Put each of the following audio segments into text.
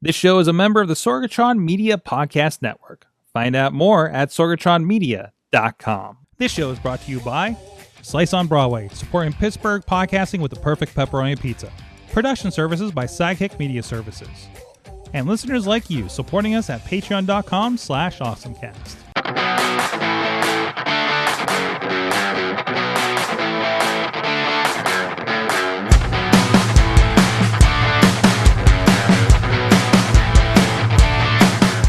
This show is a member of the Sorgatron Media Podcast Network. Find out more at sorgatronmedia.com. This show is brought to you by Slice on Broadway, supporting Pittsburgh podcasting with the perfect pepperoni pizza. Production services by Sidekick Media Services. And listeners like you, supporting us at patreon.com/AwesomeCast.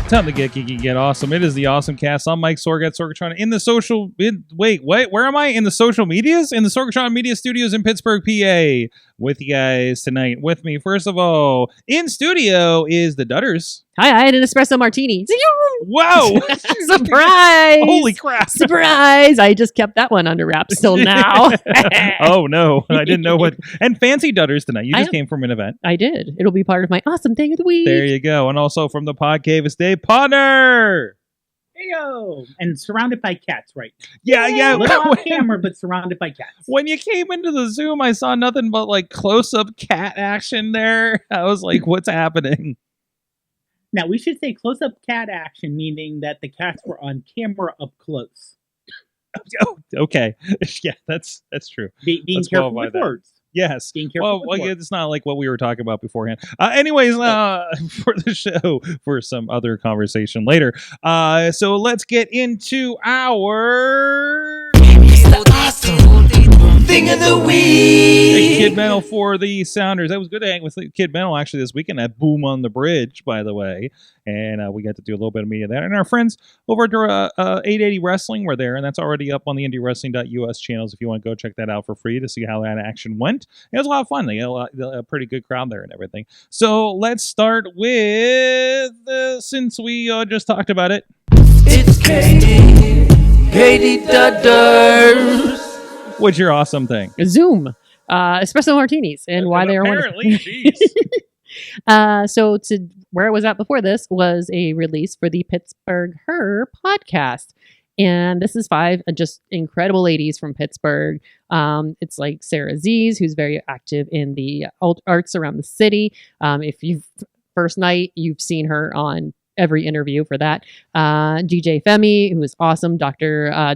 Time to get geeky, get awesome. It is the AwesomeCast. I'm Mike Sorg at Sorgatron in the social... Wait, where am I? In the social medias? In the Sorgatron Media Studios in Pittsburgh, PA. With you guys tonight. With me, first of all, in studio is the Dutters. Hi, I had an espresso martini. Whoa! Surprise! Holy crap. Surprise! I just kept that one under wraps till now. Oh, no. I didn't know what... And fancy Dutters tonight. You just came from an event. I did. It'll be part of my awesome thing of the week. There you go. And also from the Podcavist, Dave Potter. Heyo! And surrounded by cats, right? Yeah. A little off camera, but surrounded by cats. When you came into the Zoom, I saw nothing but like close-up cat action there. I was like, what's happening? Now, we should say close-up cat action, meaning that the cats were on camera up close. Oh, okay. Yeah, that's true. Being careful with words. Yes. Being careful with words. It's not like what we were talking about beforehand. Anyways, for the show, for some other conversation later. So let's get into our... Thing of the week. Hey, Kid Metal for the Sounders. That was good to hang with Kid Metal actually this weekend at Boom on the Bridge, by the way. And we got to do a little bit of media there. And our friends over at 880 Wrestling were there, and that's already up on the IndieWrestling.us channels if you want to go check that out for free to see how that action went. It was a lot of fun. They had a pretty good crowd there and everything. So let's start with, since we just talked about it. It's Katie Dudders. What's your awesome thing? Zoom. Espresso martinis and why they are apparently, jeez. So where I was at before this was a release for the Pittsburgh Her Podcast. And this is 5 just incredible ladies from Pittsburgh. It's like Sarah Z's, who's very active in the arts around the city. If you've first night, you've seen her on every interview for that. DJ Femi, who is awesome. Dr.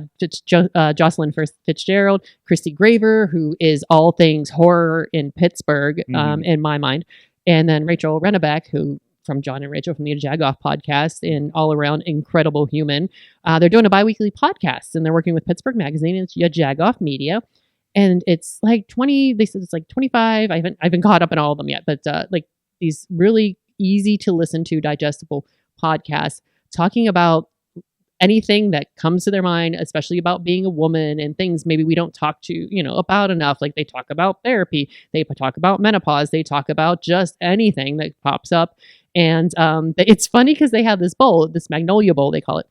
Jocelyn Fitzgerald. Christy Graver, who is all things horror in Pittsburgh, in my mind. And then Rachel Rennebeck, who from John and Rachel from the Jagoff podcast, and all around incredible human. They're doing a bi-weekly podcast, and they're working with Pittsburgh Magazine and Jagoff Media. And it's like 20, they said it's like 25. I haven't caught up on all of them yet, but like these really easy to listen to, digestible podcasts talking about anything that comes to their mind, especially about being a woman and things maybe we don't talk to, about enough. Like they talk about therapy, they talk about menopause, they talk about just anything that pops up. And it's funny because they have this bowl, this Magnolia Bowl, they call it.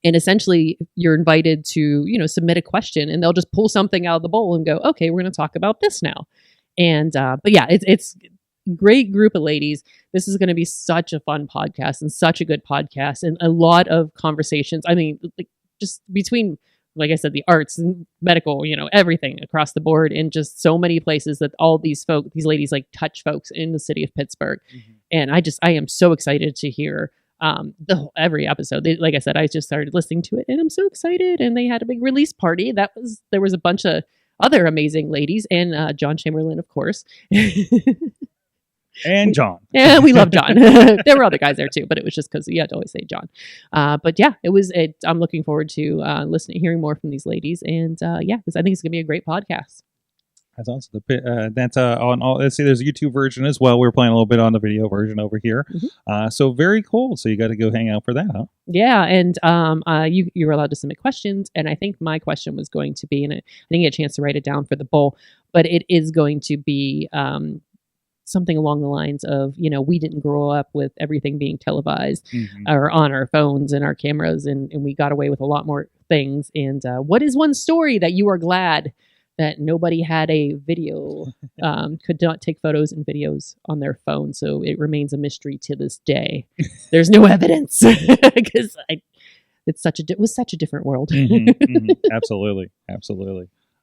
And essentially you're invited to, submit a question, and they'll just pull something out of the bowl and go, okay, we're going to talk about this now. And, but yeah, it's great group of ladies. This is going to be such a fun podcast and such a good podcast and a lot of conversations. I mean, like just between, like I said, the arts and medical, everything across the board, and just so many places that all these ladies like touch folks in the city of Pittsburgh. Mm-hmm. And I am so excited to hear every episode. Like I said, I just started listening to it and I'm so excited. And they had a big release party. There was a bunch of other amazing ladies and John Chamberlain, of course. And John. Yeah, we love John. There were other guys there too, but it was just because you had to always say John. But yeah, I'm looking forward to hearing more from these ladies. And I think it's going to be a great podcast. That's awesome. That's on all. Let's see, there's a YouTube version as well. We're playing a little bit on the video version over here. Mm-hmm. So very cool. So you got to go hang out for that, huh? Yeah, and you were allowed to submit questions, and I think my question was going to be, and I didn't get a chance to write it down for the bowl, but it is going to be something along the lines of, we didn't grow up with everything being televised or on our phones and our cameras, and we got away with a lot more things. And what is one story that you are glad that nobody had a video, could not take photos and videos on their phone, so it remains a mystery to this day? There's no evidence because it was such a different world. Absolutely.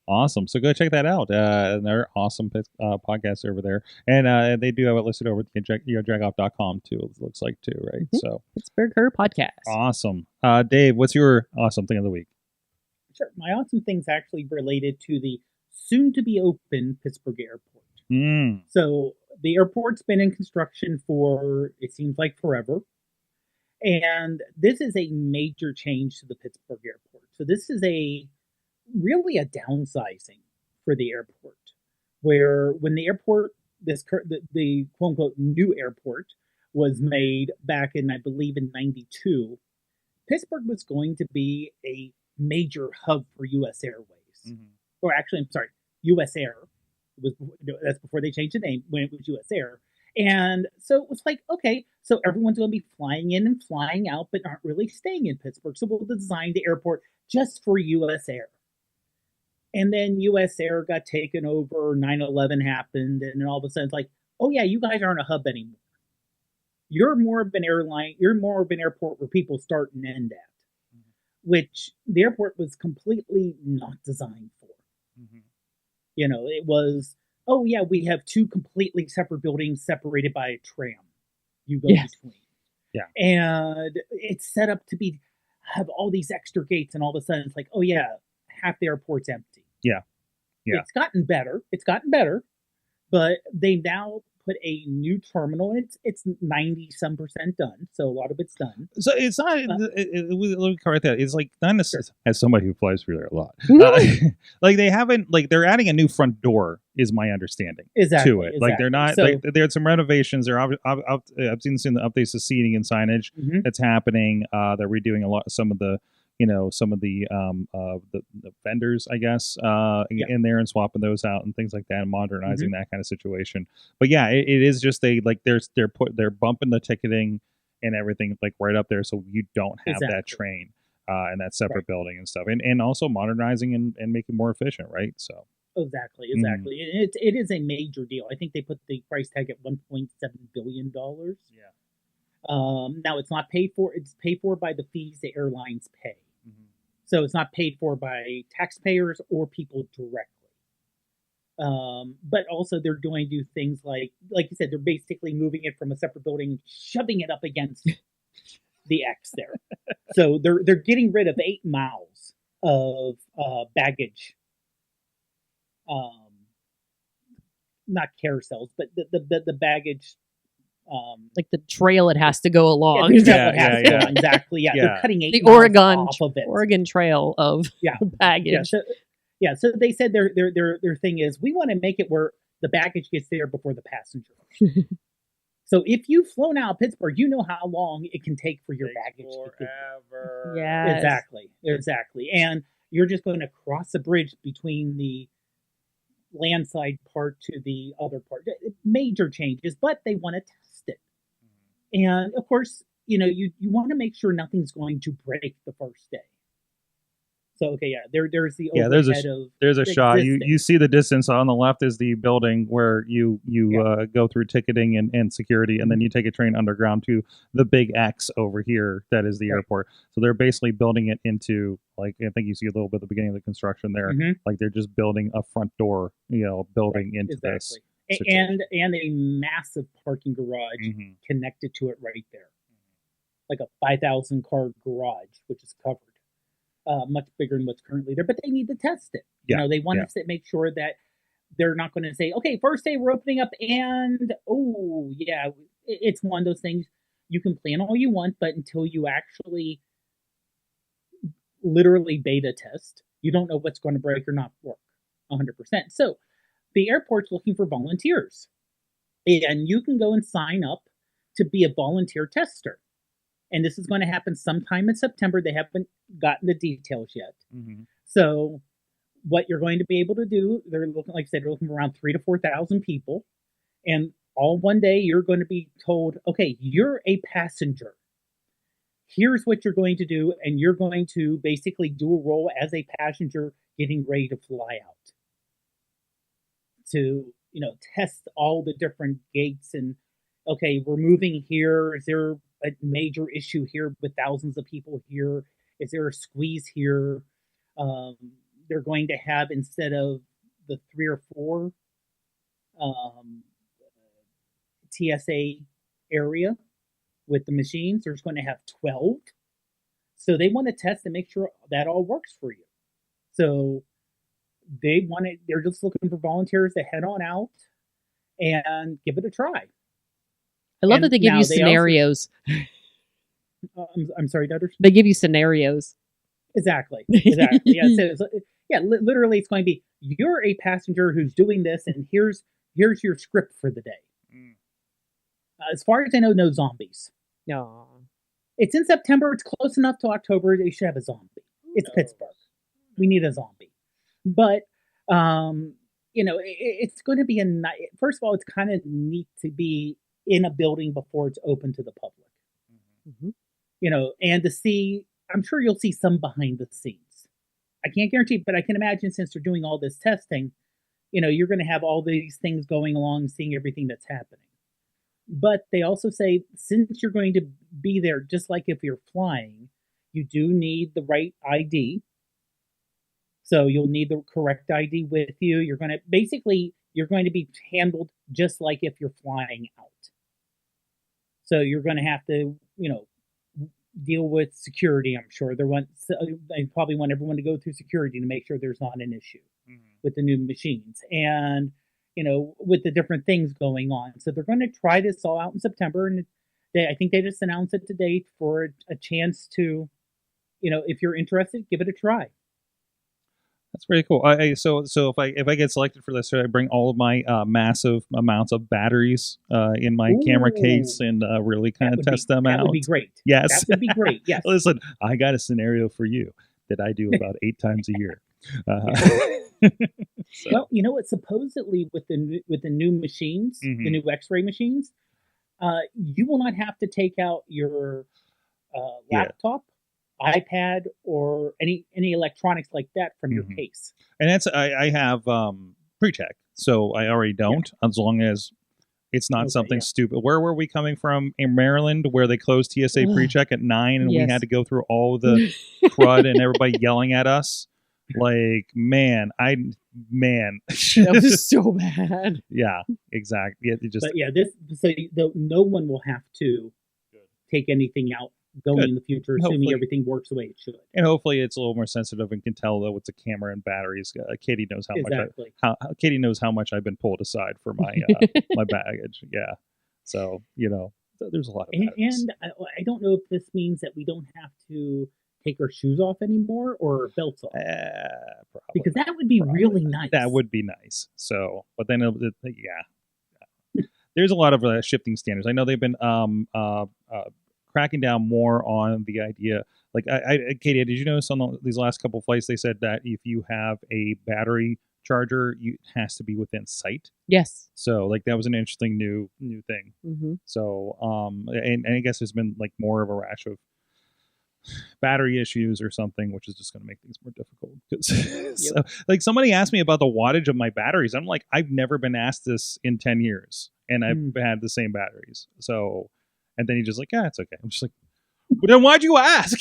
Awesome. So go check that out. They're awesome podcasts over there. And they do have it listed over at jagoff.com too, it looks like too, right? Mm-hmm. So Pittsburgh Her Podcast. Awesome. Dave, what's your awesome thing of the week? Sure. My awesome thing's actually related to the soon-to-be open Pittsburgh Airport. So the airport's been in construction for, it seems like, forever. And this is a major change to the Pittsburgh Airport. So this is really a downsizing for the airport, where when the airport, the quote-unquote new airport was made back in, I believe, in 92, Pittsburgh was going to be a major hub for U.S. Airways. Or actually, I'm sorry, U.S. Air. That's before they changed the name, when it was U.S. Air. And so it was like, okay, so everyone's going to be flying in and flying out, but aren't really staying in Pittsburgh. So we'll design the airport just for U.S. Air. And then U.S. Air got taken over, 9/11 happened, and then all of a sudden it's like, oh yeah, you guys aren't a hub anymore. You're more of an airline, you're more of an airport where people start and end at, which the airport was completely not designed for. You know, it was, oh yeah, we have two completely separate buildings separated by a tram. You go between. Yeah. And it's set up to have all these extra gates, and all of a sudden it's like, oh yeah, half the airport's empty. Yeah. It's gotten better, but they now put a new terminal. It's 90% done, so a lot of it's done. So it's not. Let me correct that. It's like not necessarily as somebody who flies through there a lot. Like they haven't. Like they're adding a new front door, is my understanding. To it. Like they're not. So, they had some renovations. I've seen the updates to seating and signage that's happening. They're redoing some of the vendors, I guess, in there and swapping those out and things like that, and modernizing that kind of situation. But yeah, it is just they're bumping the ticketing and everything like right up there, so you don't have that train in that separate building and stuff, and also modernizing and making more efficient, right? So exactly. It is a major deal. I think they put the price tag at $1.7 billion. Now it's not paid for. It's paid for by the fees the airlines pay. So it's not paid for by taxpayers or people directly. But also they're going to do things like you said, they're basically moving it from a separate building, shoving it up against the X there. So they're getting rid of 8 miles of baggage. Not carousels, but the baggage. Like the trail it has to go along. Exactly. Yeah, they're cutting 8 the miles off of it. Oregon Trail of baggage. So they said their thing is, we want to make it where the baggage gets there before the passenger. So if you've flown out of Pittsburgh, you know how long it can take for your baggage to get there. Yeah, exactly. And you're just going to cross the bridge between the landside part to the other part. Major changes, but they want to test it. And of course, you want to make sure nothing's going to break the first day. So there's the overhead there's a shot. You see the distance on the left is the building where you go through ticketing and security, and then you take a train underground to the big X over here that is the airport. So they're basically building it into, like, I think you see a little bit at the beginning of the construction there, like they're just building a front door, building into this. And a massive parking garage connected to it right there. Like a 5,000 car garage, which is covered. Much bigger than what's currently there, but they need to test it. They want to make sure that they're not going to say, okay, first day we're opening up, and it's one of those things. You can plan all you want, but until you actually literally beta test, you don't know what's going to break or not work 100%. So the airport's looking for volunteers, and you can go and sign up to be a volunteer tester. And this is going to happen sometime in September. They haven't gotten the details yet. So what you're going to be able to do, they're looking, like I said, they're looking for around 3,000 to 4,000 people. And all one day you're going to be told, okay, you're a passenger. Here's what you're going to do. And you're going to basically do a role as a passenger getting ready to fly out. To, test all the different gates and, okay, we're moving here. Is there a major issue here with thousands of people here? Is there a squeeze here? they're going to have, instead of the 3 or 4 TSA area with the machines, there's going to have 12. So they want to test and make sure that all works for you. So they're just looking for volunteers to head on out and give it a try. I love that they give you scenarios. I'm sorry, Dutters? They give you scenarios. Exactly. Yeah. So literally, it's going to be, you're a passenger who's doing this, and here's your script for the day. As far as I know, no zombies. No. It's in September. It's close enough to October. They should have a zombie. It's Pittsburgh. We need a zombie. But it's going to be first of all, it's kind of neat to be in a building before it's open to the public. Mm-hmm. And to see, I'm sure you'll see some behind the scenes. I can't guarantee, but I can imagine, since they're doing all this testing, you're going to have all these things going along, seeing everything that's happening. But they also say, since you're going to be there, just like if you're flying, you do need the right ID. So you'll need the correct ID with you. You're going to be handled just like if you're flying out. So you're going to have to, deal with security. I'm sure they probably want everyone to go through security to make sure there's not an issue with the new machines. And with the different things going on. So they're going to try this all out in September. And I think they just announced it today for a chance to, if you're interested, give it a try. That's pretty cool. So if I get selected for this, I bring all of my massive amounts of batteries in my camera case and really kind of test them out. That would be great. Yes. That would be great. Yes. Listen, I got a scenario for you that I do about 8 times a year. So. Well, what? Supposedly with the new machines, the new X-ray machines, you will not have to take out your laptop, iPad, or any electronics like that from your case. And that's I have pre-check, so I already don't, as long as it's not something stupid. Where were we coming from in Maryland, where they closed TSA pre-check at 9, and we had to go through all the crud and everybody yelling at us? Like, man. That was so bad. Yeah, exactly. No one will have to take anything out going in the future, assuming everything works the way it should. And hopefully it's a little more sensitive and can tell, though, it's a camera and batteries. Katie knows Katie knows how much I've been pulled aside for my my baggage. Yeah. So, there's a lot of batteries. And I don't know if this means that we don't have to take our shoes off anymore or belts off. Because that would be really nice. That would be nice. So, but then, there's a lot of shifting standards. I know they've been cracking down more on the idea. Like, Katie, did you notice on these last couple of flights, they said that if you have a battery charger, it has to be within sight? Yes. So, like, that was an interesting new thing. Mm-hmm. So, and I guess there's been like more of a rash of battery issues or something, which is just going to make things more difficult. So, like, somebody asked me about the wattage of my batteries. I'm like, I've never been asked this in 10 years, and I've had the same batteries. So, and then he's just like, yeah, it's okay. I'm just like, well, then why'd you ask?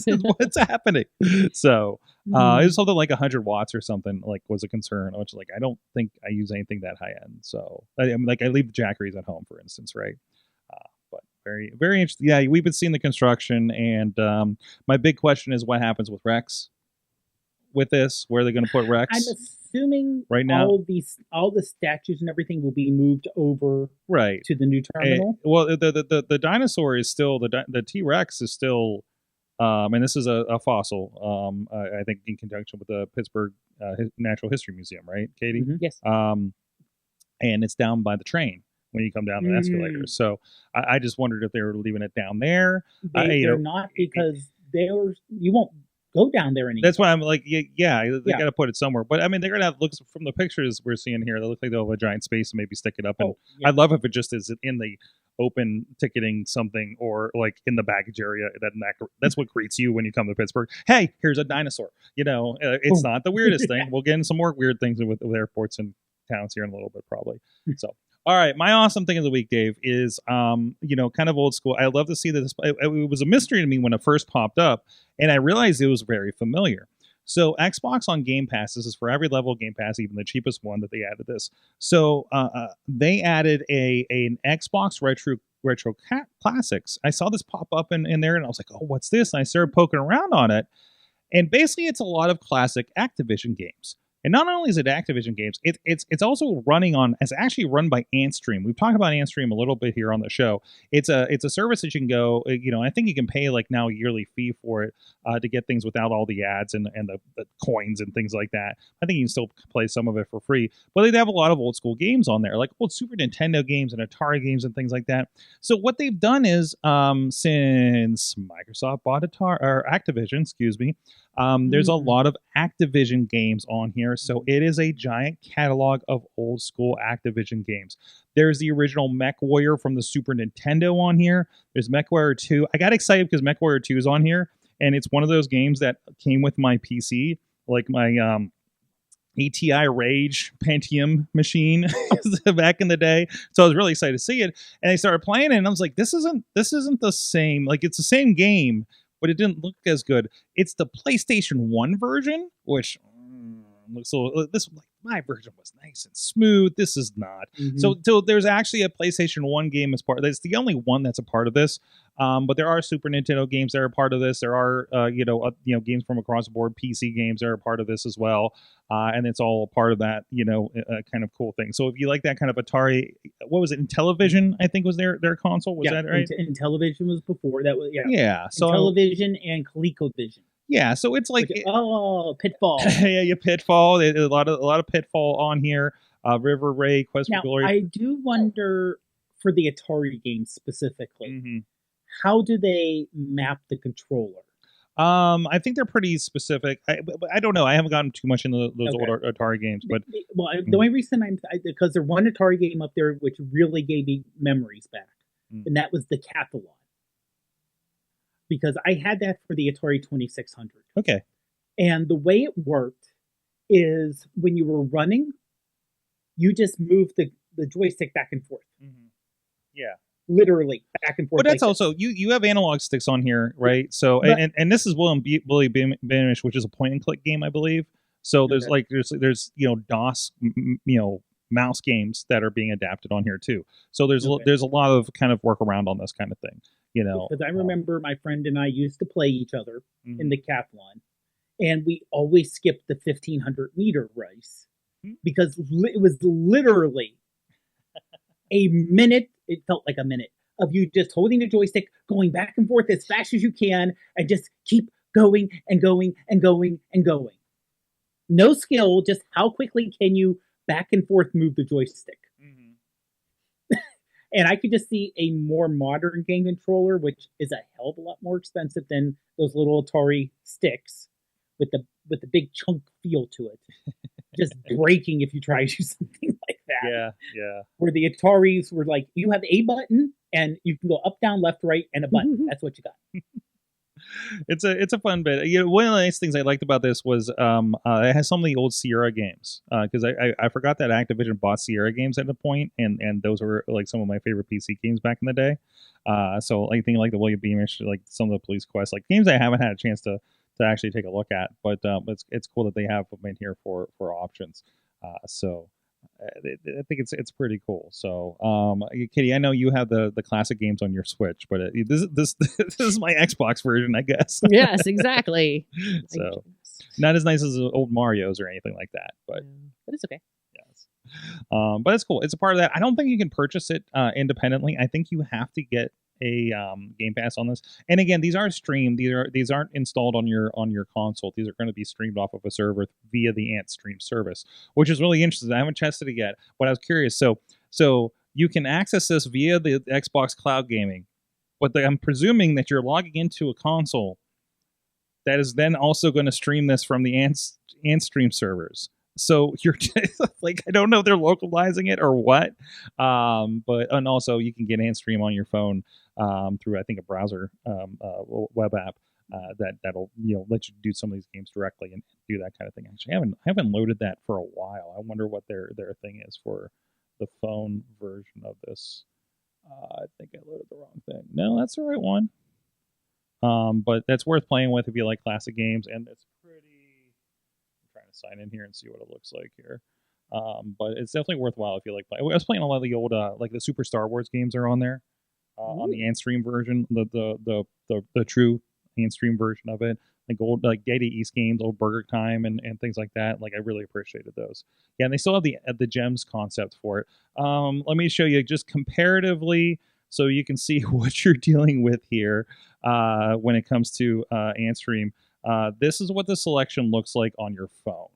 What's happening? So it was something like 100 watts or something, like, was a concern. Which, like, I don't think I use anything that high end. So I leave the Jackeries at home, for instance, right? But very, very interesting. Yeah, we've been seeing the construction, and my big question is what happens with Rex with this? Where are they going to put Rex? I'm assuming right now all the statues and everything will be moved over to the new terminal. The dinosaur is still the T-Rex is still, and this is a fossil. I think in conjunction with the Pittsburgh Natural History Museum, right, Katie? Mm-hmm. Yes. And it's down by the train when you come down the escalator. So I just wondered if they were leaving it down there. They're not, because you won't go down there anymore. That's why I'm like, they got to put it somewhere. But I mean, they're gonna have looks from the pictures we're seeing here. They look like they'll have a giant space and maybe stick it up. And I'd love if it just is in the open ticketing something, or like in the baggage area. That's what greets you when you come to Pittsburgh. Hey, here's a dinosaur. It's not the weirdest thing. We'll get into some more weird things with airports and towns here in a little bit, probably. So. All right, my awesome thing of the week, Dave, is kind of old school. I love to see this. It was a mystery to me when it first popped up, and I realized it was very familiar. So Xbox on Game Pass, this is for every level of Game Pass, even the cheapest one that they added this. So they added an Xbox retro classics. I saw this pop up in there, and I was like, oh, what's this? And I started poking around on it, and basically it's a lot of classic Activision games. And not only is it Activision games, it's also it's actually run by Antstream. We've talked about Antstream a little bit here on the show. It's a service that you can go, I think you can pay like now a yearly fee for it to get things without all the ads and the coins and things like that. I think you can still play some of it for free, but they have a lot of old school games on there, like old Super Nintendo games and Atari games and things like that. So what they've done is, since Microsoft bought Activision, there's a lot of Activision games on here. So it is a giant catalog of old school Activision games. There's the original MechWarrior from the Super Nintendo on here. There's MechWarrior 2. I got excited because MechWarrior 2 is on here, and it's one of those games that came with my PC, like my ATI Rage Pentium machine back in the day. So I was really excited to see it, and I started playing it, and I was like, this isn't the same. Like, it's the same game, but it didn't look as good. It's the PlayStation 1 version, which looks a little, my version was nice and smooth. This is not. Mm-hmm. So there's actually a PlayStation 1 game as part of this. It's the only one that's a part of this. But there are Super Nintendo games that are part of this. There are, games from across the board, PC games that are part of this as well. And it's all part of that, kind of cool thing. So if you like that kind of Atari, what was it? Intellivision, I think was their console. Was that right? Intellivision was before that. Was yeah. So Intellivision and ColecoVision. Yeah, so it's like Pitfall. Yeah, Pitfall. A lot of Pitfall on here. River Ray, Quest for Glory. I do wonder for the Atari games specifically, mm-hmm. how do they map the controller? I think they're pretty specific. I don't know. I haven't gotten too much into those old Atari games, but the only reason because there's one Atari game up there which really gave me memories back, and that was the Cathalon. Because I had that for the Atari 2600. Okay. And the way it worked is when you were running, you just moved the joystick back and forth. Mm-hmm. Yeah. Literally back and forth. But that's like also, you have analog sticks on here, right? So, and this is Willie Beamish, which is a point and click game, I believe. So there's there's DOS, mouse games that are being adapted on here too. So there's a lot of kind of workaround on this kind of thing. Because I remember my friend and I used to play each other in the Cathalon, and we always skipped the 1500 meter race because it was literally a minute. It felt like a minute of you just holding the joystick, going back and forth as fast as you can, and just keep going and going and going and going. No skill, just how quickly can you back and forth move the joystick. And I could just see a more modern game controller, which is a hell of a lot more expensive than those little Atari sticks with the big chunk feel to it. Just breaking if you try to do something like that. Yeah. Where the Ataris were like, you have a button and you can go up, down, left, right, and a button. That's what you got. It's a fun bit. One of the nice things I liked about this was it has some of the old Sierra games because I forgot that Activision bought Sierra games at a point, and those were like some of my favorite PC games back in the day. So I think like the William Beamish, like some of the Police Quest, like games I haven't had a chance to actually take a look at, but it's cool that they have them in here for options. So I think it's pretty cool. So, Kitty, I know you have the classic games on your Switch, but this is my Xbox version, I guess. Yes, exactly. So, not as nice as old Mario's or anything like that, but it's okay. Yes, but it's cool. It's a part of that. I don't think you can purchase it independently. I think you have to get a Game Pass on this. And again, these aren't streamed. These aren't installed on your console. These are going to be streamed off of a server via the Antstream service, which is really interesting. I haven't tested it yet, but I was curious. So you can access this via the Xbox Cloud Gaming, but I'm presuming that you're logging into a console that is then also going to stream this from the Antstream servers. So you're just, like, I don't know if they're localizing it or what, and also you can get Antstream on your phone through, I think, a browser web app that'll let you do some of these games directly and do that kind of thing. Actually, I haven't loaded that for a while. I wonder what their thing is for the phone version of this. I think I loaded the wrong thing. No, that's the right one. But that's worth playing with if you like classic games, and it's pretty sign in here and see what it looks like here. But it's definitely worthwhile if you like playing. I was playing a lot of the old like the Super Star Wars games are on there on the Antstream version, the true Antstream version of it. Like old like Data East games, old Burger Time and things like that. Like I really appreciated those. Yeah, and they still have the gems concept for it. Let me show you just comparatively so you can see what you're dealing with here when it comes to Antstream. This is what the selection looks like on your phone.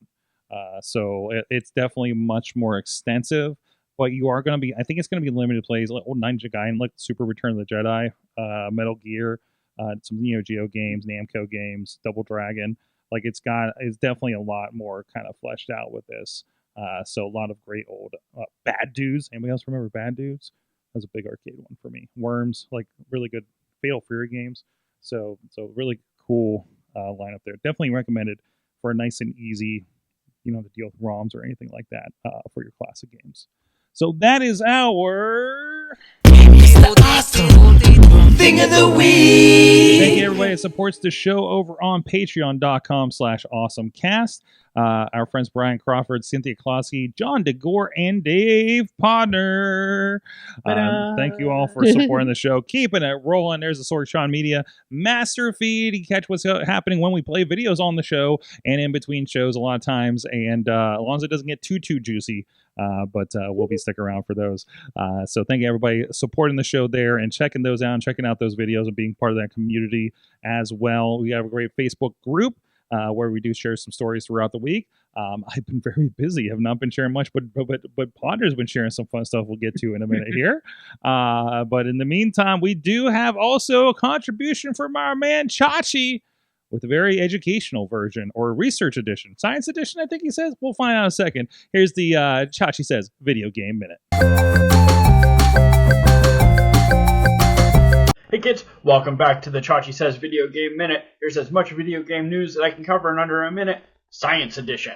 So it's definitely much more extensive, but you are going to be, I think it's going to be limited plays, like old Ninja Gaiden, like Super Return of the Jedi, Metal Gear, some Neo Geo games, Namco games, Double Dragon. Like it's definitely a lot more kind of fleshed out with this. So a lot of great old Bad Dudes. Anybody else remember Bad Dudes? That was a big arcade one for me. Worms, like really good Fatal Fury games. So really cool lineup there. Definitely recommended for a nice and easy, to deal with ROMs or anything like that for your classic games. So that is our Awesome thing of the week. Thank you, everybody that supports the show over on patreon.com/awesomecast. Our friends Brian Crawford, Cynthia Klosky, John DeGore, and Dave Podner. Thank you all for supporting the show. Keeping it rolling. There's the Sorg Sean Media master feed. You catch what's happening when we play videos on the show and in between shows a lot of times. And as long as it doesn't get too juicy, but we'll be sticking around for those. So thank you, everybody, supporting the show there and checking those out and checking out those videos and being part of that community as well. We have a great Facebook group where we do share some stories throughout the week. I've been very busy. Have not been sharing much, but Podder's been sharing some fun stuff we'll get to in a minute here. But in the meantime, we do have also a contribution from our man Chachi with a very educational version or research edition. Science edition, I think he says. We'll find out in a second. Here's the Chachi Says Video Game Minute. Hey kids, welcome back to the Chachi Says Video Game Minute. Here's as much video game news that I can cover in under a minute. Science edition.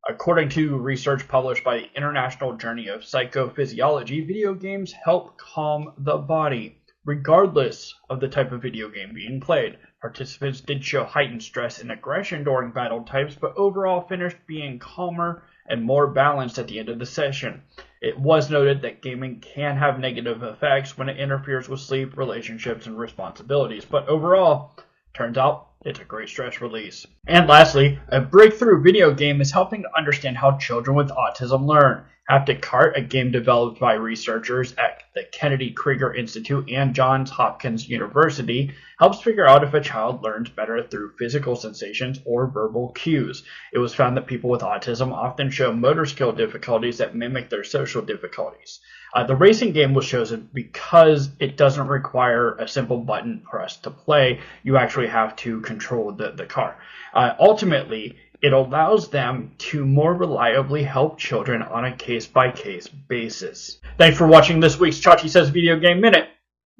According to research published by the International Journal of Psychophysiology, video games help calm the body. Regardless of the type of video game being played, participants did show heightened stress and aggression during battle types, but overall finished being calmer and more balanced at the end of the session. It was noted that gaming can have negative effects when it interferes with sleep, relationships, and responsibilities, but overall, turns out it's a great stress release. And lastly, a breakthrough video game is helping to understand how children with autism learn. Haptic Cart, a game developed by researchers at the Kennedy Krieger Institute and Johns Hopkins University, helps figure out if a child learns better through physical sensations or verbal cues. It was found that people with autism often show motor skill difficulties that mimic their social difficulties. The racing game was chosen because it doesn't require a simple button press to play. You actually have to control the car. Ultimately, it allows them to more reliably help children on a case-by-case basis. Thanks for watching this week's Chachi Says Video Game Minute.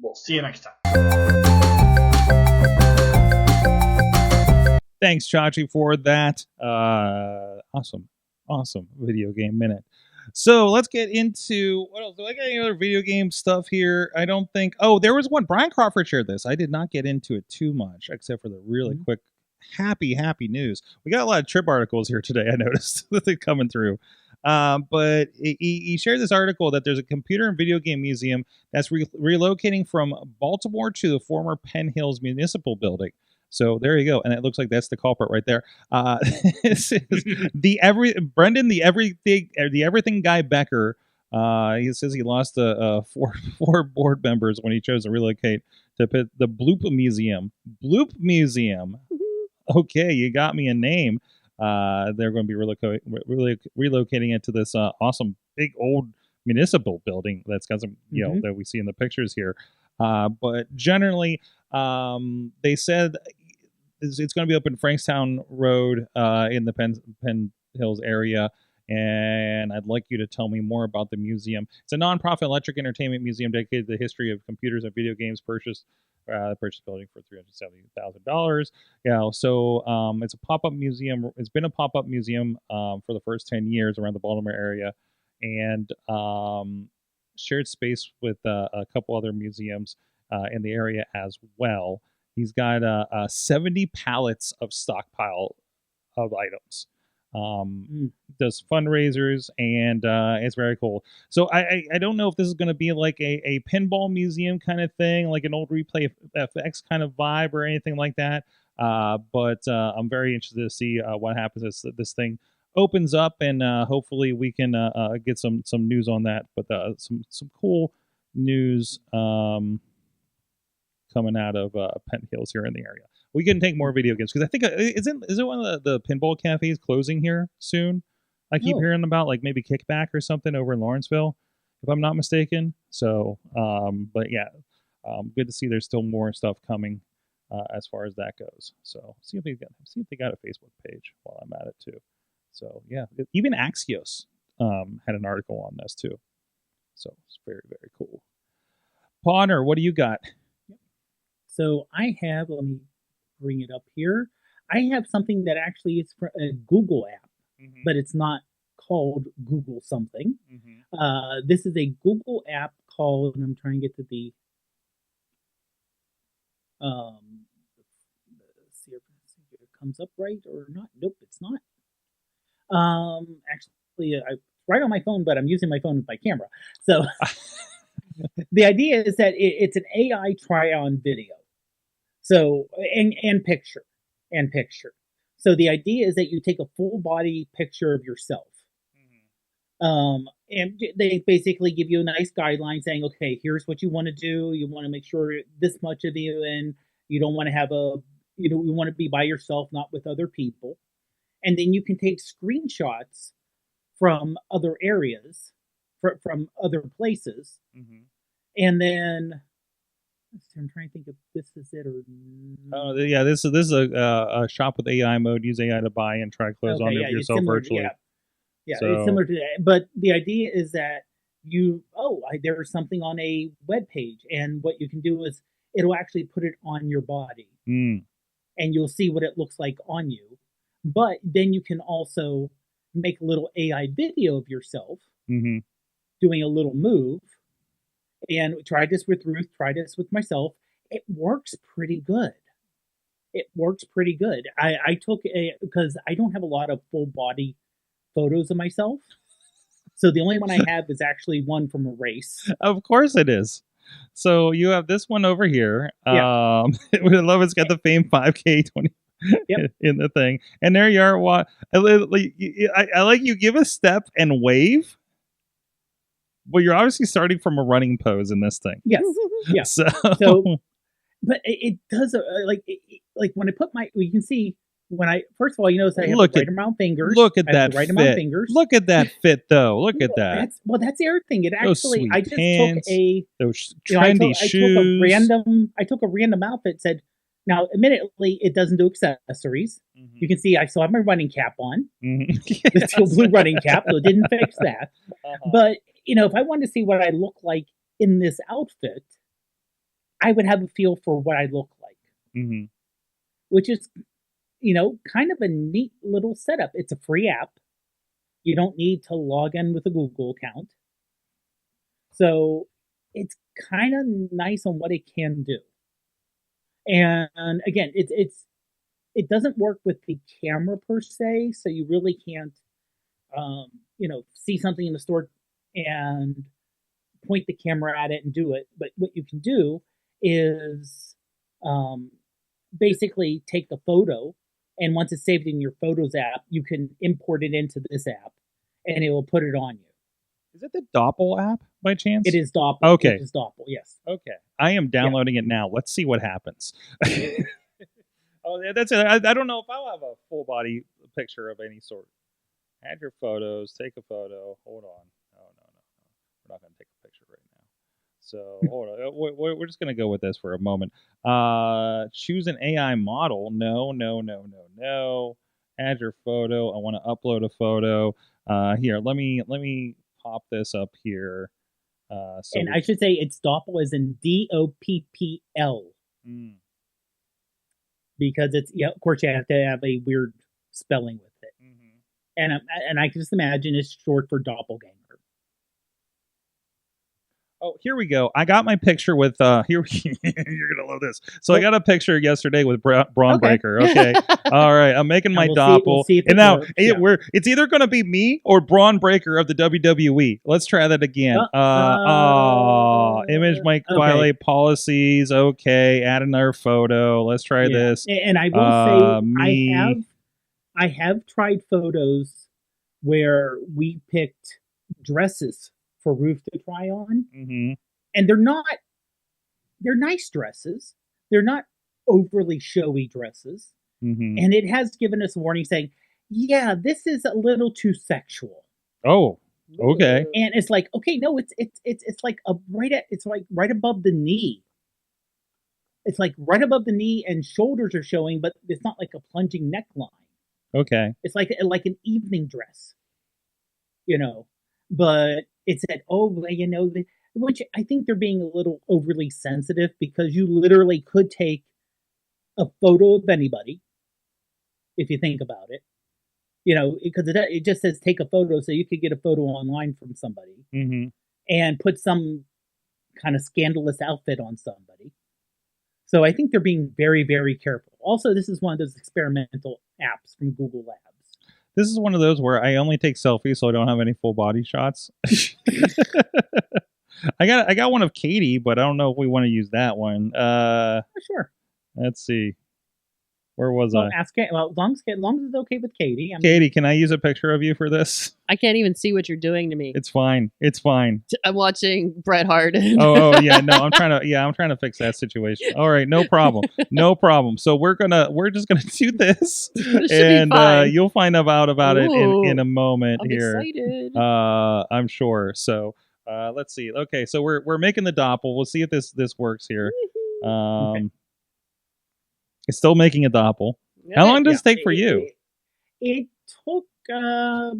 We'll see you next time. Thanks, Chachi, for that awesome video game minute. So let's get into what else. Do I got any other video game stuff here? I don't think. Oh, there was one. Brian Crawford shared this. I did not get into it too much, except for the really quick happy news. We got a lot of trip articles here today. I noticed that they're coming through. But he shared this article that there's a computer and video game museum that's relocating from Baltimore to the former Penn Hills Municipal Building. So there you go, and it looks like that's the culprit right there. This is the everything guy Becker. He says he lost four board members when he chose to relocate to the Bloop Museum. Bloop Museum. Okay, you got me a name. They're going to be relocating it to this awesome big old municipal building that's got some, that we see in the pictures here. But generally, they said it's going to be up in Frankstown Road in the Penn Hills area. And I'd like you to tell me more about the museum. It's a nonprofit electric entertainment museum dedicated to the history of computers and video games. Purchased building for $370,000. So it's a pop-up museum. It's been a pop-up museum for the first 10 years around the Baltimore area, and shared space with a couple other museums in the area as well. He's got 70 pallets of stockpile of items. does fundraisers, and it's very cool. So I don't know if this is going to be like a pinball museum kind of thing, like an old Replay FX kind of vibe or anything like that. But I'm very interested to see what happens as this thing opens up, and hopefully we can get some news on that. But some cool news coming out of Penn Hills here in the area. We can take more video games because I think isn't one of the pinball cafes closing here soon? I keep hearing about like maybe Kickback or something over in Lawrenceville, if I'm not mistaken. So, but yeah, good to see there's still more stuff coming as far as that goes. So see if they got a Facebook page while I'm at it too. So yeah, even Axios had an article on this too. So it's very, very cool. Pawner, what do you got? So I have, let me bring it up here. I have something that actually is for a Google app, but it's not called Google something. This is a Google app called, and I'm trying to get to the, see if it comes up right or not. Nope, it's not. Actually, I right on my phone, but I'm using my phone with my camera. So the idea is that it's an AI try-on video. So, and picture. So the idea is that you take a full body picture of yourself. And they basically give you a nice guideline saying, okay, here's what you want to do. You want to make sure this much of you, and you don't want to have you want to be by yourself, not with other people. And then you can take screenshots from other areas, from other places. And then I'm trying to think if this is it or. Oh yeah, this is a shop with AI mode. Use AI to buy and try clothes on yourself virtually. Yeah, it's similar to that. But the idea is that there's something on a web page, and what you can do is it'll actually put it on your body, and you'll see what it looks like on you. But then you can also make a little AI video of yourself doing a little move. And try this with Ruth, try this with myself. It works pretty good. I took because I don't have a lot of full body photos of myself. So the only one I have is actually one from a race. Of course it is. So you have this one over here. Yeah. We love it's got the Fame 5K 20 in the thing. And there you are. I like you give a step and wave. Well, you're obviously starting from a running pose in this thing. Yes. Yeah. So but it does like when I put you can see when I first of all, you notice I have the right amount fingers. Look at that right fit. amount fingers. Look at that fit, though. Look at that. That's the other thing. It actually, I just pants, took those trendy shoes. I took a random outfit. Said now, admittedly, it doesn't do accessories. You can see I still have my running cap on, the steel blue running cap, so it didn't fix that. But if I wanted to see what I look like in this outfit, I would have a feel for what I look like, which is, kind of a neat little setup. It's a free app. You don't need to log in with a Google account. So it's kind of nice on what it can do. And again, it doesn't work with the camera per se, so you really can't, see something in the store and point the camera at it and do it. But what you can do is basically take the photo, and once it's saved in your Photos app, you can import it into this app, and it will put it on you. Is it the Doppel app by chance? It is Doppel. Okay. It is Doppel, yes. Okay. I am downloading it now. Let's see what happens. Oh, yeah, that's it. I don't know if I'll have a full body picture of any sort. Add your photos. Take a photo. Hold on. No. We're not going to take a picture right now. So hold on. We're just going to go with this for a moment. Choose an AI model. No. Add your photo. I want to upload a photo. Here, let me pop this up here. I should say it's Doppel as in Doppl. Because it's, of course you have to have a weird spelling with it. And I can just imagine it's short for doppelganger. Oh, here we go. I got my picture with here. You're gonna love this. So I got a picture yesterday with Braun Breaker. Okay, all right. I'm making my Doppel, we'll see if it and now works. Yeah. it's either gonna be me or Braun Breaker of the WWE. Let's try that again. Image might violate policies. Okay, add another photo. Let's try this. And I will say, me. I have tried photos where we picked dresses for Ruth to try on, and they're nice dresses. They're not overly showy dresses, and it has given us a warning saying, "Yeah, this is a little too sexual." Oh, okay. And it's like, okay, no, it's like right above the knee. It's like right above the knee, and shoulders are showing, but it's not like a plunging neckline. Okay. It's like an evening dress, But it said, which I think they're being a little overly sensitive, because you literally could take a photo of anybody, if you think about it, because it just says take a photo, so you could get a photo online from somebody and put some kind of scandalous outfit on somebody. So I think they're being very, very careful. Also, this is one of those experimental apps from Google Labs. This is one of those where I only take selfies, so I don't have any full body shots. I got one of Katie, but I don't know if we want to use that one. Sure. Let's see. Where was I? Ask it. Well, as long as it's okay with Katie. Katie, can I use a picture of you for this? I can't even see what you're doing to me. It's fine. It's fine. I'm watching Bret Hart. Oh yeah, no, I'm trying to fix that situation. All right, no problem. No problem. So we're just gonna do this, and you'll find out about it in a moment. I'm here. Excited. I'm sure. So let's see. Okay, so we're making the Doppel. We'll see if this works here. Okay. It's still making a Doppel. How long does it take for you? It took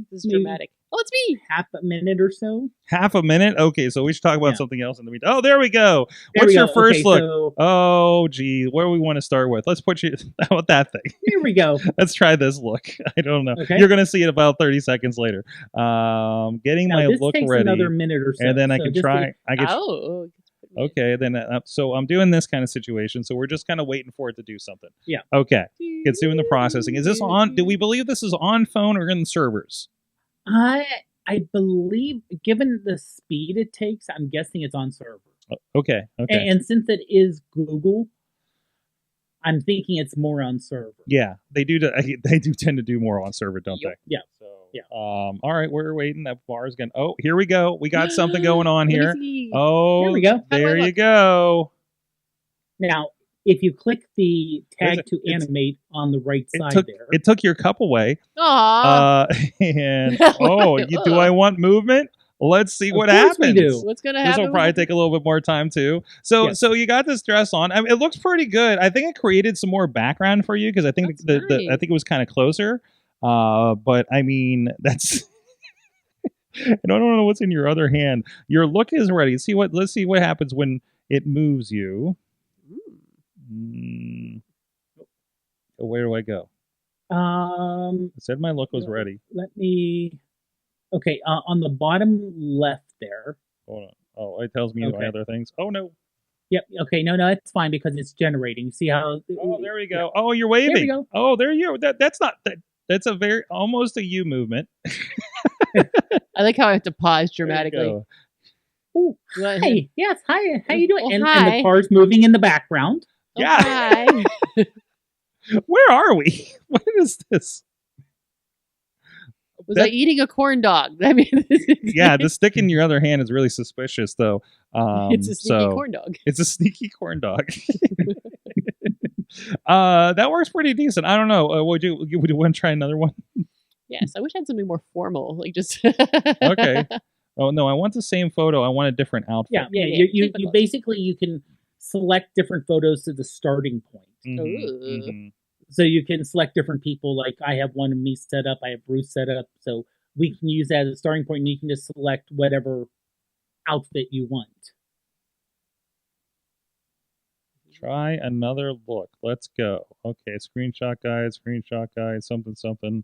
this is dramatic. Oh, it's me. Half a minute or so. Half a minute? Okay, so we should talk about something else in the meantime. Oh, there we go. What's your first look? So, oh, gee, where do we want to start with? Let's put you. How about that thing? Here we go. Let's try this look. I don't know. Okay. You're going to see it about 30 seconds later. Getting my look takes ready. Another minute or so. And then I can try. Okay, then so I'm doing this kind of situation. So we're just kind of waiting for it to do something. Yeah. Okay. It's doing the processing. Is this on? Do we believe this is on phone or in the servers? I believe, given the speed it takes, I'm guessing it's on server. Okay. And since it is Google, I'm thinking it's more on server. Yeah, they do tend to do more on server, don't they? Yeah. So, all right, we're waiting. That bar is going. Oh, here we go. We got something going on here. Oh, here we go. There you go. Now, if you click the tag to animate on the right side there. It took your cup away. Aww. And do I want movement? Let's see what happens. We do. What's going to happen? This will probably take a little bit more time too. So you got this dress on. I mean, it looks pretty good. I think it created some more background for you because I think I think it was kind of closer. But I mean, that's. I don't know what's in your other hand. Your look is ready. Let's see what happens when it moves you. So where do I go? I said my look was ready. Let me. Okay, on the bottom left there. Hold on. Oh, it tells me my other things. Oh no. Yep. Okay. No, it's fine because it's generating. See how? Oh, there we go. Yeah. Oh, you're waving. There we go. Oh, there you. That's not that. That's a very almost a U movement. I like how I have to pause dramatically. Oh, hi. Yes. Hi. How you doing? Oh, and the car's moving in the background. Oh, yeah. Hi. Where are we? What is this? Was I eating a corn dog? I mean, yeah, the stick in your other hand is really suspicious, though. It's a sneaky corn dog. It's a sneaky corn dog. That works pretty decent. I don't know. Would you want to try another one? Yes, I wish I had something more formal, like just. Okay. Oh no, I want the same photo. I want a different outfit. Yeah. You basically you can select different photos to the starting point. Mm-hmm. So you can select different people. Like I have one of me set up. I have Bruce set up. So we can use that as a starting point, and you can just select whatever outfit you want. Try another look. Let's go. Okay, screenshot guys, something.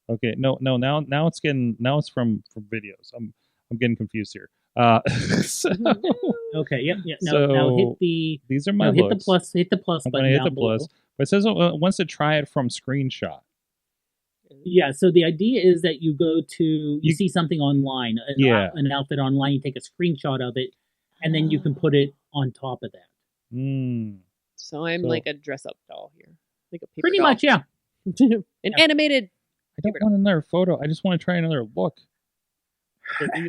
Okay, no. Now it's from videos. I'm getting confused here. So, Okay. Yep. Yeah. No. So, now hit the. these are my Now hit looks. the plus. Hit the plus I'm button. going to hit down the plus. below. But it says it wants to try it from screenshot. Yeah. So the idea is that you go to you see something online, an outfit online. You take a screenshot of it, and then you can put it on top of that. So I'm like a dress-up doll here, like a paper Pretty doll. much, yeah. An animated. I don't want another photo. I just want to try another look.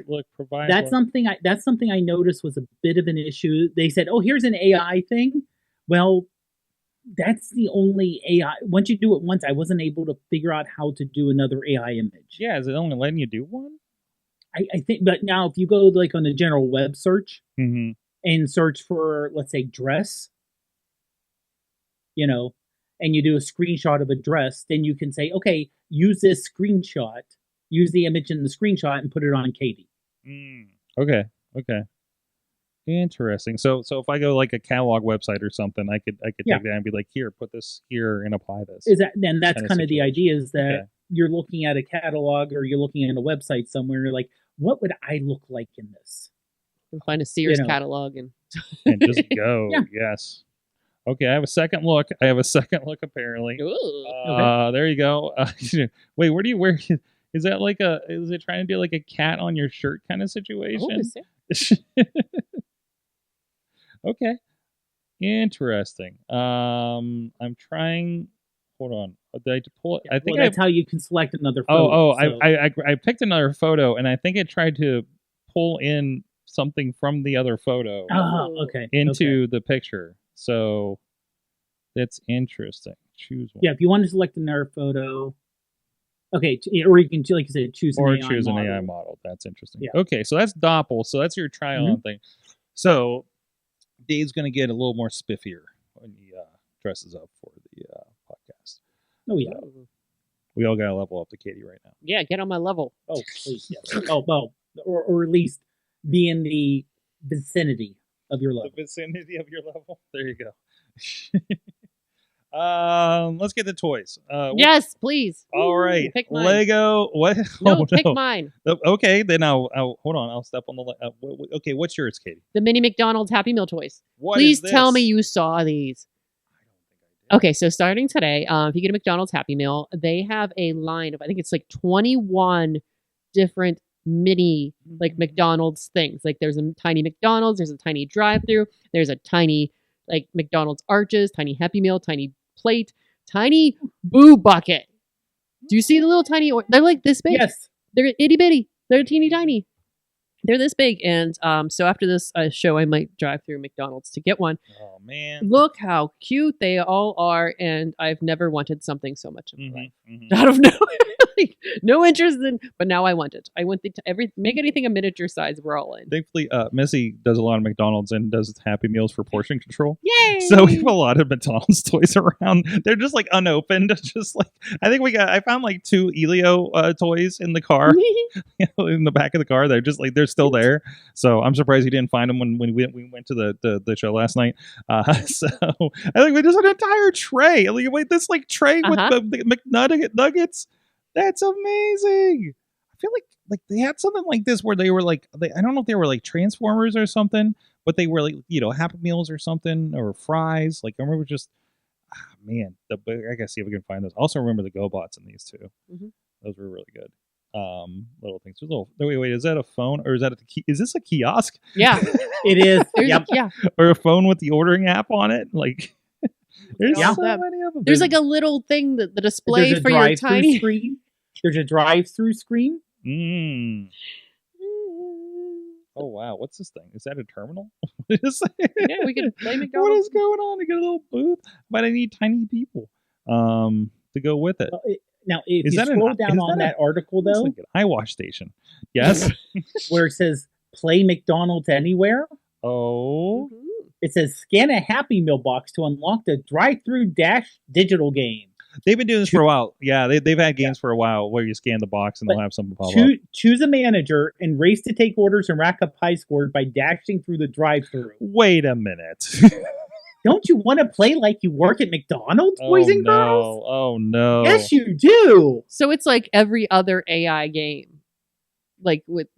Look, provide. That's something I noticed was a bit of an issue. They said, "Oh, here's an AI thing." Well, that's the only AI. Once you do it once, I wasn't able to figure out how to do another AI image. Yeah, is it only letting you do one? I think, but now if you go like on the general web search and search for, let's say, dress, and you do a screenshot of a dress, then you can say, okay, use this screenshot, use the image in the screenshot and put it on Katie. Okay. Interesting. So if I go like a catalog website or something, I could take that and be like, here, put this here and apply this. Then that's kind of the idea, is that you're looking at a catalog or you're looking at a website somewhere and you're like, what would I look like in this? And find a Sears catalog and just go. Yes. Okay, I have a second look. Apparently. Ooh. There you go. Wait, where is that like is it trying to do like a cat on your shirt kind of situation? Okay. Interesting. I'm trying. Hold on. Did I pull it? I think that's how you can select another photo. I picked another photo, and I think it tried to pull in something from the other photo into the picture. So that's interesting. Choose one. Yeah, if you want to select another photo. Okay, or you can, like you said, choose an AI model. That's interesting. Yeah. Okay, so that's Doppel. So that's your try-on thing. So Dave's going to get a little more spiffier when he dresses up for the podcast. Oh, yeah. We all got to level up to Katie right now. Yeah, get on my level. Oh, please. Yeah. Or at least be in the vicinity of your level. The vicinity of your level? There you go. Let's get the toys. Yes, please. All right. Pick mine. Lego. What? No, pick mine. Okay, then I'll hold on. I'll step on the. Okay, what's yours, Katie? The mini McDonald's Happy Meal toys. Please tell me you saw these. I don't think I did. Okay, so starting today, if you get a McDonald's Happy Meal, they have a line of, I think it's like 21 different mini like McDonald's things. Like there's a tiny McDonald's, there's a tiny drive-through, there's a tiny like McDonald's arches, tiny Happy Meal, tiny plate, tiny boo bucket. Do you see the little tiny? They're like this big. Yes, they're itty bitty. They're teeny tiny. They're this big, and so after this show, I might drive through McDonald's to get one. Oh man! Look how cute they all are, and I've never wanted something so much in my life. Out of nowhere, like, no interest in, but now I want it. I want make anything a miniature size. We're all in. Thankfully, Missy does a lot of McDonald's and does Happy Meals for portion control. Yay! So we have a lot of McDonald's toys around. They're just like unopened. Just like I found like 2 Elio toys in the car, in the back of the car. They're just like they're still there. So I'm surprised you didn't find them when we went to the show last night. So I think there's an entire tray. Wait, this like tray with the McNuggets. That's amazing. I feel like they had something like this where they were like I don't know if they were like Transformers or something, but they were like Happy Meals or something or fries. Like I remember just man, I gotta see if we can find those. I also remember the GoBots in these too. Those were really good. Little things. Wait, is that a phone or is that is this a kiosk? Yeah, it is. Yep. Yeah. Or a phone with the ordering app on it? Like there's so many of them. There's like a little thing that the display for your tiny screen. There's a drive-through screen. Oh wow, what's this thing? Is that a terminal? Yeah, we can play McDonald's. What is going on? To get a little booth, but I need tiny people to go with it. Now, if you scroll down on that article, though, like an eyewash station. Yes, where it says "Play McDonald's Anywhere." Oh, it says scan a Happy Meal box to unlock the drive-through dash digital game. They've been doing this for a while. Yeah, they've had games for a while where you scan the box and they'll have something pop up. Choose a manager and race to take orders and rack up high scores by dashing through the drive-through. Wait a minute. Don't you want to play like you work at McDonald's, boys and girls? Oh, no. Yes, you do. So it's like every other AI game. like with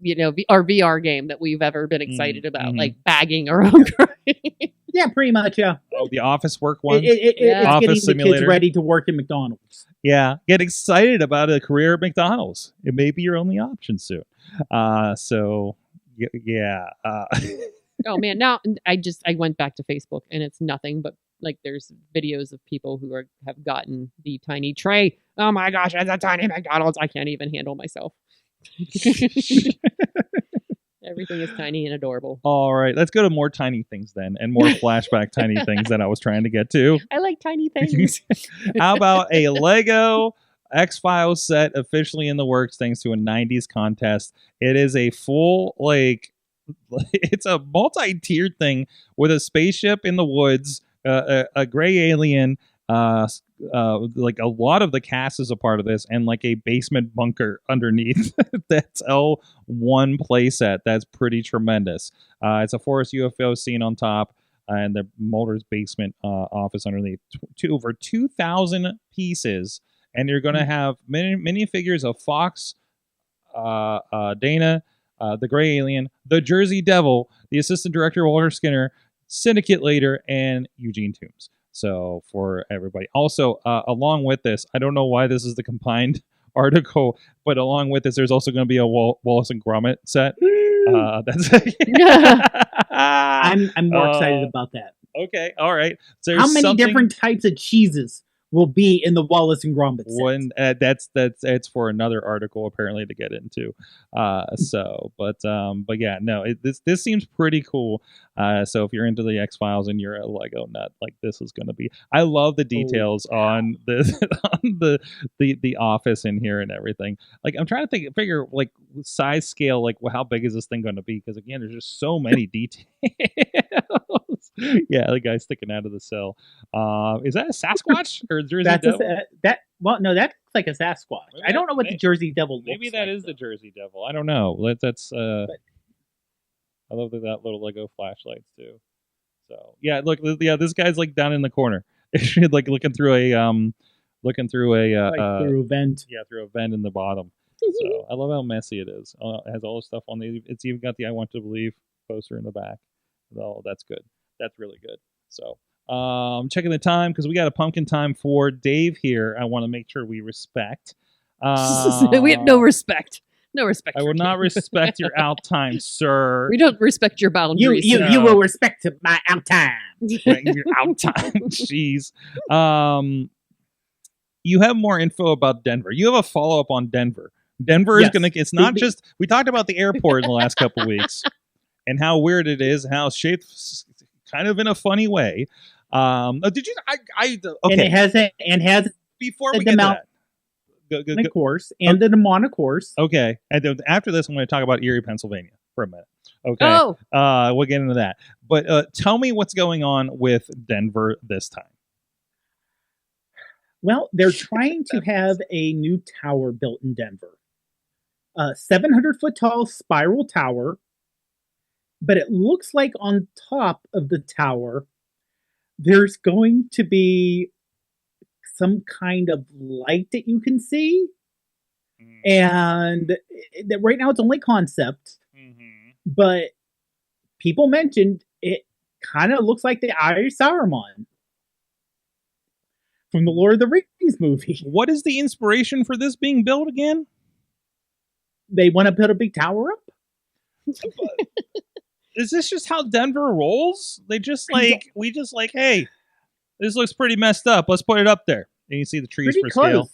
our VR game that we've ever been excited about, mhm. like bagging our own grain. Yeah, pretty much. Yeah, Oh, the office work one. it's Office getting the simulator. kids ready to work in McDonald's. Yeah, get excited about a career at McDonald's. It may be your only option soon. So yeah. Oh man, now I went back to Facebook and it's nothing but like there's videos of people who have gotten the tiny tray. Oh my gosh, it's a tiny McDonald's. I can't even handle myself. Everything is tiny and adorable. All right, let's go to more tiny things then, and more flashback tiny things that I was trying to get to. I like tiny things. How about a Lego X-Files set officially in the works thanks to a 90s contest? It is a full, it's a multi-tiered thing with a spaceship in the woods, a gray alien, like a lot of the cast is a part of this, and like a basement bunker underneath. That's all one playset. That's pretty tremendous. It's a forest UFO scene on top, and the Mulder's basement office underneath. Over 2,000 pieces, and you're going to have mini figures of Fox, Dana, the Gray Alien, the Jersey Devil, the Assistant Director Walter Skinner, Syndicate Leader, and Eugene Toombs. So for everybody. Also, along with this, I don't know why this is the combined article, but along with this, there's also going to be a Wallace and Gromit set. That's I'm more excited about that. Okay, all right. So how many different types of cheeses will be in the Wallace and Gromit set? That's for another article apparently to get into. But yeah, no, this seems pretty cool. So if you're into the X-Files and you're a Lego nut, like this is going to be. I love the details on the office in here and everything. Like I'm trying to figure like size scale, like how big is this thing going to be? Because again, there's just so many details. Yeah, the guy sticking out of the cell. Is that a Sasquatch or a Jersey Devil? Well, no, that looks like a Sasquatch. I don't know what the Jersey Devil looks like. Maybe that is the Jersey Devil. I don't know. That's I love that little Lego flashlights too. So yeah, look, yeah, this guy's like down in the corner, like looking through a through a vent. Yeah, through a vent in the bottom. So I love how messy it is. It has all the stuff on the. It's even got the "I Want to Believe" poster in the back. Oh, that's good. That's really good. So I'm checking the time because we got a pumpkin time for Dave here. I want to make sure we respect. We have no respect. No respect. I will not respect your out time, sir. We don't respect your boundaries. You will respect my out time. Your out time. Jeez. You have more info about Denver. You have a follow up on Denver. Denver is going to. It's not just. We talked about the airport in the last couple of weeks and how weird it is, how it's shaped kind of in a funny way. Did you? Okay. And it has before we get to that. Go. Course and the demonic course. Okay, and then after this, I'm going to talk about Erie, Pennsylvania, for a minute. Okay, we'll get into that. But tell me what's going on with Denver this time. Well, they're trying to have a new tower built in Denver, 700-foot tall spiral tower. But it looks like on top of the tower, there's going to be some kind of light that you can see. And right now it's only concept. But people mentioned it kind of looks like the Eye of Sauron from the Lord of the Rings movie. What is the inspiration for this being built again? They want to put a big tower up. Is this just how Denver rolls? They just hey, this looks pretty messed up. Let's put it up there. And you see the trees for scale.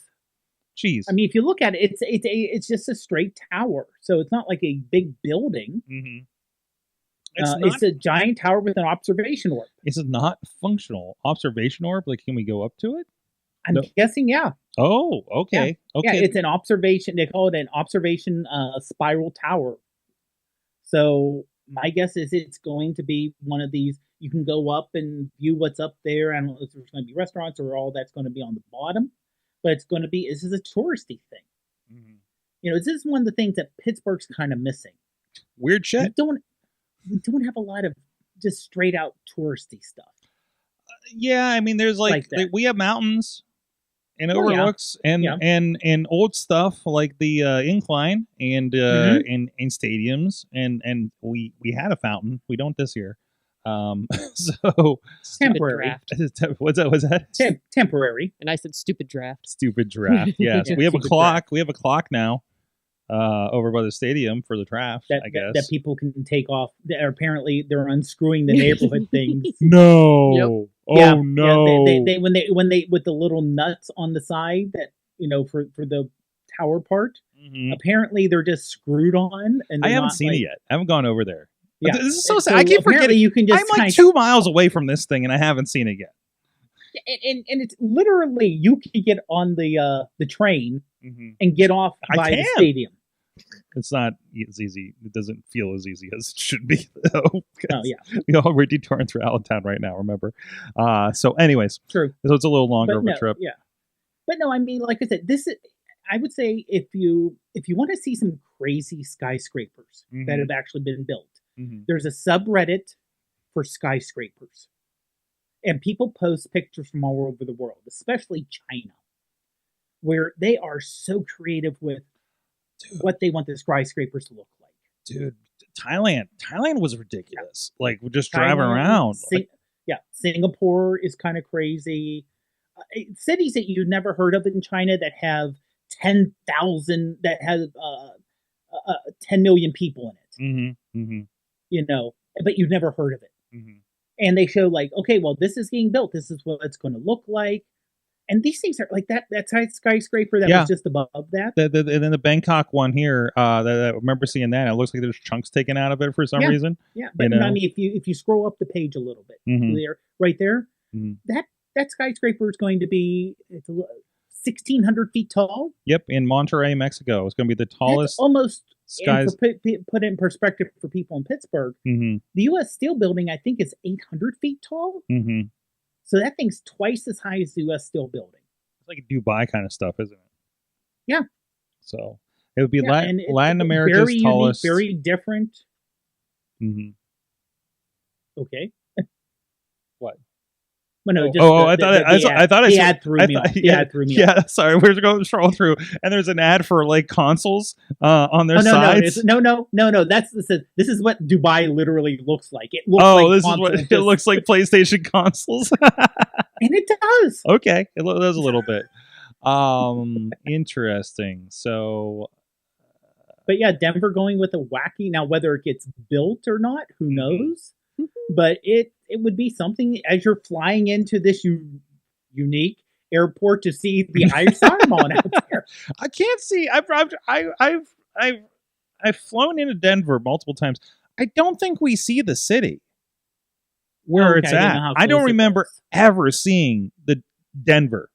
Jeez. I mean, if you look at it, it's just a straight tower. So it's not like a big building. Mm-hmm. It's a giant tower with an observation orb. Is it not functional? Observation orb? Like, can we go up to it? I'm guessing, yeah. Oh, okay. Yeah. Okay. Yeah, it's an observation. They call it an observation spiral tower. So my guess is it's going to be one of these. You can go up and view what's up there. I don't know if there's going to be restaurants or all that's going to be on the bottom. But it's going to be, this is a touristy thing. Mm-hmm. You know, this is one of the things that Pittsburgh's kind of missing. Weird shit. We don't have a lot of just straight out touristy stuff. Yeah, I mean, there's like we have mountains and overlooks and old stuff like the incline and stadiums and we had a fountain. We don't this year. So temporary. What's that? Temporary. And I said stupid draft. Stupid draft. Yes, we have a clock. We have a clock now. Over by the stadium for the draft, I guess. That people can take off. Apparently, they're unscrewing the neighborhood things. No. Yep. Oh no. They when they with the little nuts on the side that for the tower part. Mm-hmm. Apparently, they're just screwed on. And I haven't seen it yet. I haven't gone over there. Yeah. This is so sad. I keep forgetting. You can just I'm like 2 miles away from this thing, and I haven't seen it yet. And it's literally you can get on the train and get off by the stadium. It's not as easy. It doesn't feel as easy as it should be, though. Oh, yeah. We're detouring through Allentown right now, remember? So anyways. True. So it's a little longer of a trip. Yeah. But no, I mean, like I said, I would say if you want to see some crazy skyscrapers that have actually been built, there's a subreddit for skyscrapers. And people post pictures from all over the world, especially China, where they are so creative with what they want the skyscrapers to look like. Dude, Thailand was ridiculous. Yeah. Like, just driving around. Singapore is kind of crazy. Cities that you've never heard of in China that have 10,000, that have 10 million people in it. But you've never heard of it. And they show like, okay, well, this is getting built. This is what it's going to look like. And these things are like that skyscraper that was just above that. And then the Bangkok one here, I remember seeing that. It looks like there's chunks taken out of it for some reason. Yeah, but I mean, if you scroll up the page a little bit, right there, that skyscraper is going to be 1,600 feet tall. Yep, in Monterrey, Mexico. It's going to be the tallest. That's almost. And put it in perspective for people in Pittsburgh, the U.S. Steel building, I think, is 800 feet tall. So that thing's twice as high as the U.S. Steel building. It's like Dubai kind of stuff, isn't it? Yeah. So it would be Latin America's very tallest. Unique, very different. Okay. What? Well, no, I thought the ad threw me off. Yeah, sorry, we're going to scroll through, and there's an ad for like consoles on their sides. No. This is what Dubai literally looks like. It looks it looks like PlayStation consoles, and it does. Okay, it does a little bit. Interesting. So, but yeah, Denver going with a wacky. Now, whether it gets built or not, who knows? But it would be something as you're flying into this unique airport to see the Eye of Sauron out there. I can't see. I've flown into Denver multiple times. I don't think we see the city where it's at. I don't remember ever seeing the Denver.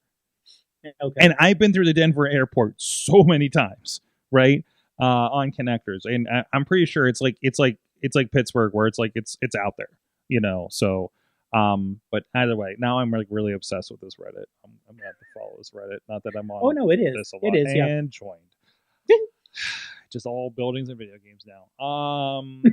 Okay. And I've been through the Denver airport so many times, right? On connectors, and I'm pretty sure it's like Pittsburgh, where it's like it's out there, So, but either way, now I'm like really obsessed with this Reddit. I'm gonna have to follow this Reddit. Not that I'm on. Oh no, it is. This a lot. It is. And joined. Just all buildings and video games now.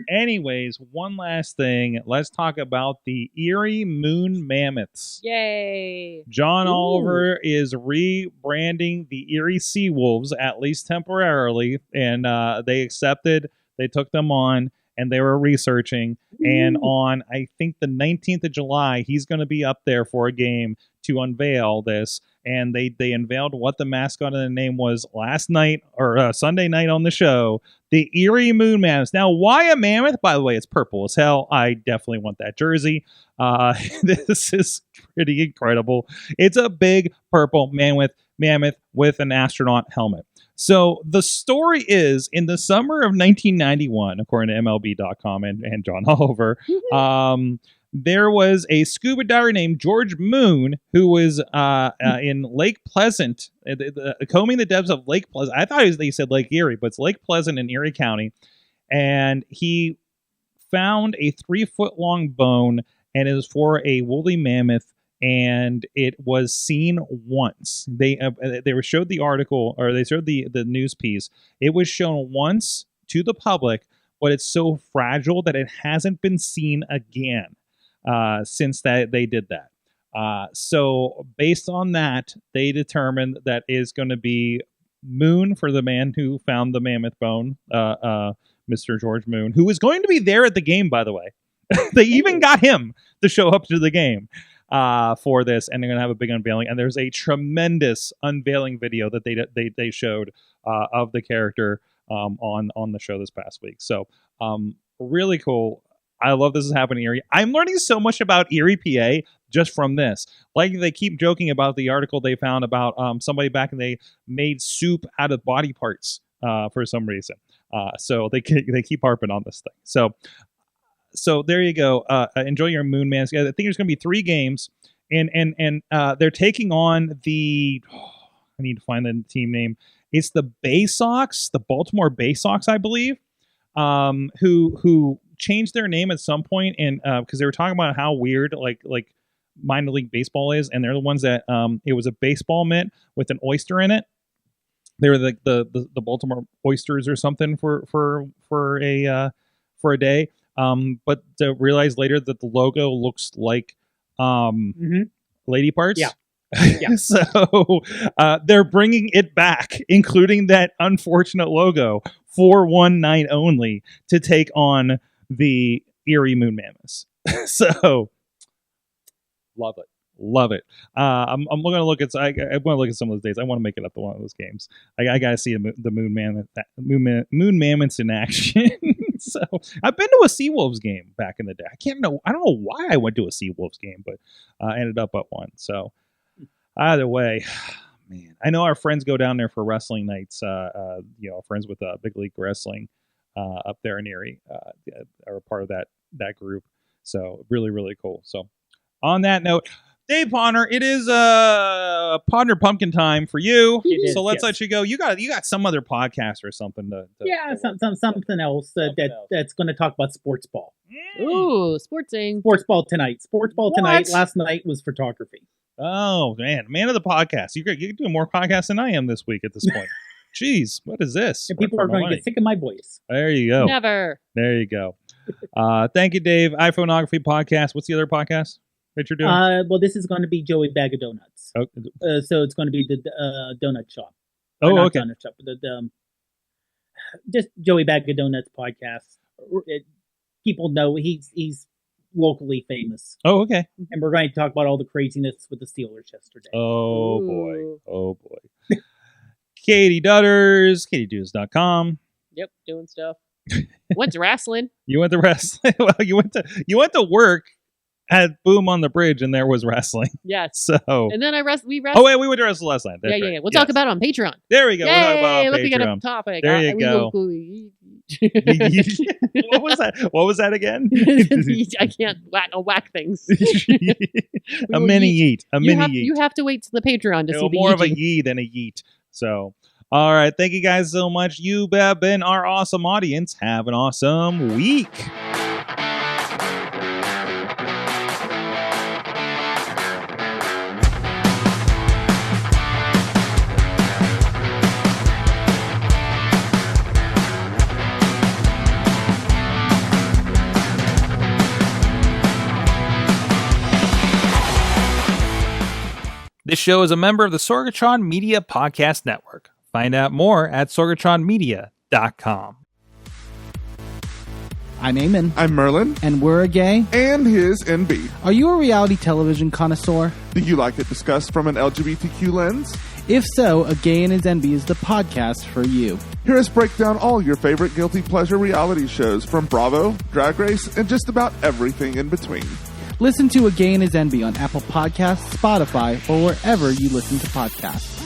Anyways, one last thing. Let's talk about the Erie Moon Mammoths. Yay! John Oliver is rebranding the Erie Seawolves, at least temporarily, and they accepted. They took them on, and they were researching. And on, I think, the 19th of July, he's going to be up there for a game to unveil this. And they unveiled what the mascot and the name was last night, or Sunday night on the show, the Erie Moon Mammoths. Now, why a mammoth? By the way, it's purple as hell. I definitely want that jersey. This is pretty incredible. It's a big purple mammoth with an astronaut helmet. So the story is, in the summer of 1991, according to MLB.com and John Oliver, there was a scuba diver named George Moon who was in Lake Pleasant, combing the depths of Lake Pleasant. I thought they said Lake Erie, but it's Lake Pleasant in Erie County. And he found a 3-foot-long bone, and it was for a woolly mammoth. And it was seen once. They were showed the article, or they showed the news piece. It was shown once to the public, but it's so fragile that it hasn't been seen again since that they did that. So based on that, they determined that is going to be Moon for the man who found the mammoth bone, Mr. George Moon, who is going to be there at the game, by the way. They even got him to show up to the game for this, and they're going to have a big unveiling. And there's a tremendous unveiling video that they showed of the character on the show this past week. So really cool. I love this is happening in Erie. I'm learning so much about Erie, PA, just from this. Like they keep joking about the article they found about somebody back in the day made soup out of body parts for some reason. So they keep harping on this thing. So there you go. Enjoy your Moon Man. I think there's going to be 3 games, and they're taking on the. I need to find the team name. It's the Bay Sox, the Baltimore Bay Sox, I believe, who changed their name at some point, and because they were talking about how weird like minor league baseball is, and they're the ones that it was a baseball mitt with an oyster in it. They were the Baltimore Oysters or something for a day. But to realize later that the logo looks like lady parts. Yeah. So they're bringing it back, including that unfortunate logo for one night only to take on the Erie Moon Mammoths. So love it. I'm going to look at. I want to look at some of those days. I want to make it up to one of those games. I got to see the Moon Mammoths in action. So I've been to a Seawolves game back in the day. I don't know why I went to a Seawolves game, but I ended up at one. So either way, man, I know our friends go down there for wrestling nights. Friends with Big League Wrestling up there in Erie are part of that group. So really, really cool. So on that note, Dave Ponder, it is Ponder Pumpkin time for you. So let's let you go. You got some other podcast or something to something else that's going to talk about sports ball. Ooh, sportsing. Sports ball tonight. Last night was photography. Oh man of the podcast. You're doing more podcasts than I am this week at this point. Jeez, what is this? And people are going to get sick of my voice. There you go. Never. There you go. Thank you, Dave. iPhoneography podcast. What's the other podcast that you're doing? Well, this is going to be Joey Bag of Donuts. Oh. So it's going to be the donut shop. Oh, okay. Donut shop, but just Joey Bag of Donuts podcast. People know he's locally famous. Oh, okay. And we're going to talk about all the craziness with the Steelers yesterday. Oh, boy. Katie Dutters, katiedutters.com. Yep, doing stuff. Went to wrestling. You went to wrestling. Well, you went to work at Boom on the Bridge, and there was wrestling. Yes. So. And then we wrestled. Oh wait, we went to wrestle last night. That's right. We'll talk about it on Patreon. There we go. Yay, we'll talk about look, Patreon. we got a topic. There you go. What was that? What was that again? I can't whack things. A mini yeet. You have to wait to the Patreon to see the more of a yee than a yeet. So, all right. Thank you guys so much. You have been our awesome audience. Have an awesome week. This show is a member of the Sorgatron Media Podcast Network. Find out more at sorgatronmedia.com. I'm Eamon. I'm Merlin. And we're a gay. And his NB. Are you a reality television connoisseur? Do you like it discussed from an LGBTQ lens? If so, A Gay and His NB is the podcast for you. Hear us break down all your favorite guilty pleasure reality shows from Bravo, Drag Race, and just about everything in between. Listen to A Gay and His NB on Apple Podcasts, Spotify, or wherever you listen to podcasts.